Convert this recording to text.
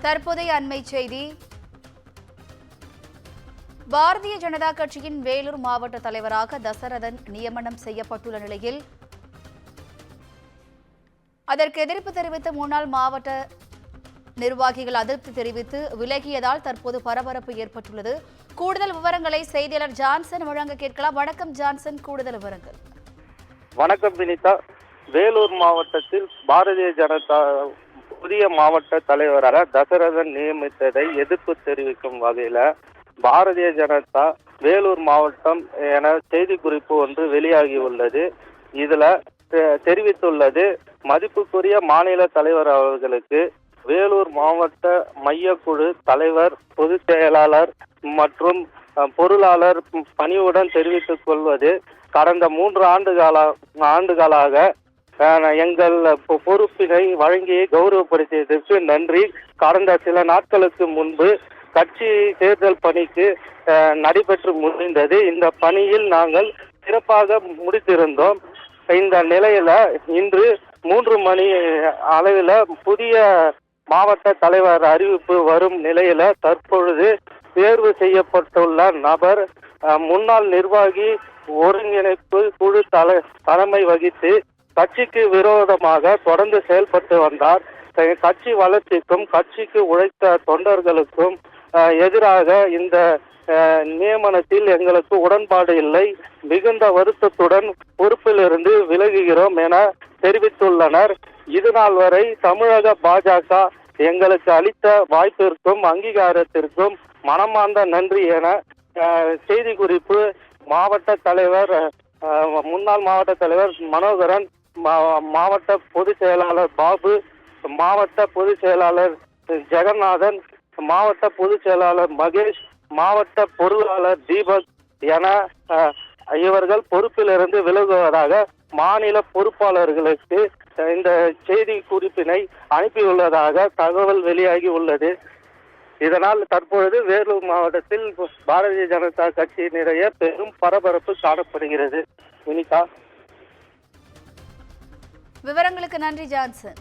தற்போதைய அண்மை செய்தி. பாரதிய ஜனதா கட்சியின் வேலூர் மாவட்ட தலைவராக தசரதன் நியமனம் செய்யப்பட்டுள்ள நிலையில் அதற்கு எதிர்ப்பு தெரிவித்து முன்னாள் மாவட்ட நிர்வாகிகள் அதிருப்தி தெரிவித்து விலகியதால் தற்போது பரபரப்பு ஏற்பட்டுள்ளது. கூடுதல் விவரங்களை செய்தியாளர் ஜான்சன் வழங்க கேட்கலாம். வணக்கம் ஜான்சன், கூடுதல் விவரங்கள். வணக்கம் வினிதா. வேலூர் மாவட்டத்தில் பாரதிய ஜனதா புதிய மாவட்ட தலைவராக தசரதன் நியமித்ததை எதிர்ப்பு தெரிவிக்கும் வகையில பாரதிய ஜனதா வேலூர் மாவட்டம் என செய்திக்குறிப்பு ஒன்று வெளியாகியுள்ளது. இதுல தெரிவித்துள்ளது, மதிப்புக்குரிய மாநில தலைவர் அவர்களுக்கு வேலூர் மாவட்ட மையக்குழு தலைவர், பொதுச் செயலாளர் மற்றும் பொருளாளர் பணிவுடன் தெரிவித்துக் கொள்வது, கடந்த 3 ஆண்டுகளாக எங்கள் பொறுப்பினை வழங்கி கௌரவப்படுத்தியதற்கு நன்றி. கடந்த சில நாட்களுக்கு முன்பு கட்சி தேர்தல் பணிக்கு நடைபெற்று முடிந்தது. இந்த பணியில் நாங்கள் சிறப்பாக முடித்திருந்தோம். இந்த நிலையில இன்று 3 மணி அளவில் புதிய மாவட்ட தலைவர் அறிவிப்பு வரும் நிலையில தற்பொழுது தேர்வு செய்யப்பட்டுள்ள நபர் முன்னாள் நிர்வாகி, ஒருங்கிணைப்பு குழு தலைமை வகித்து கட்சிக்கு விரோதமாக தொடர்ந்து செயல்பட்டு வந்தார். கட்சி வளர்ச்சிக்கும் கட்சிக்கு உழைத்த தொண்டர்களுக்கும் எதிராக இந்த நியமனத்தில் எங்களுக்கு உடன்பாடு இல்லை, மிகுந்த வருத்தத்துடன் பொறுப்பிலிருந்து விலகுகிறோம் என தெரிவித்துள்ளனர். இதுநாள் வரை தமிழக பாஜக எங்களுக்கு அளித்த வாய்ப்பிற்கும் அங்கீகாரத்திற்கும் மனமார்ந்த நன்றி என செய்திக்குறிப்பு மாவட்ட தலைவர், முன்னாள் மாவட்ட தலைவர் மனோகரன், மாவட்ட பொதுச் செயலாளர் பாபு, மாவட்ட பொதுச் செயலாளர் ஜெகநாதன், மாவட்ட பொதுச் செயலாளர் மகேஷ், மாவட்ட பொருளாளர் தீபக் என இவர்கள் பொறுப்பிலிருந்து விலகுவதாக மாநில பொறுப்பாளர்களுக்கு இந்த செய்தி குறிப்பினை அனுப்பியுள்ளதாக தகவல் வெளியாகி உள்ளது. இதனால் தற்பொழுது வேலூர் மாவட்டத்தில் பாரதிய ஜனதா கட்சியினிடையே பெரும் பரபரப்பு காணப்படுகிறது. வினிதா, விவரங்களுக்கு நன்றி ஜான்சன்.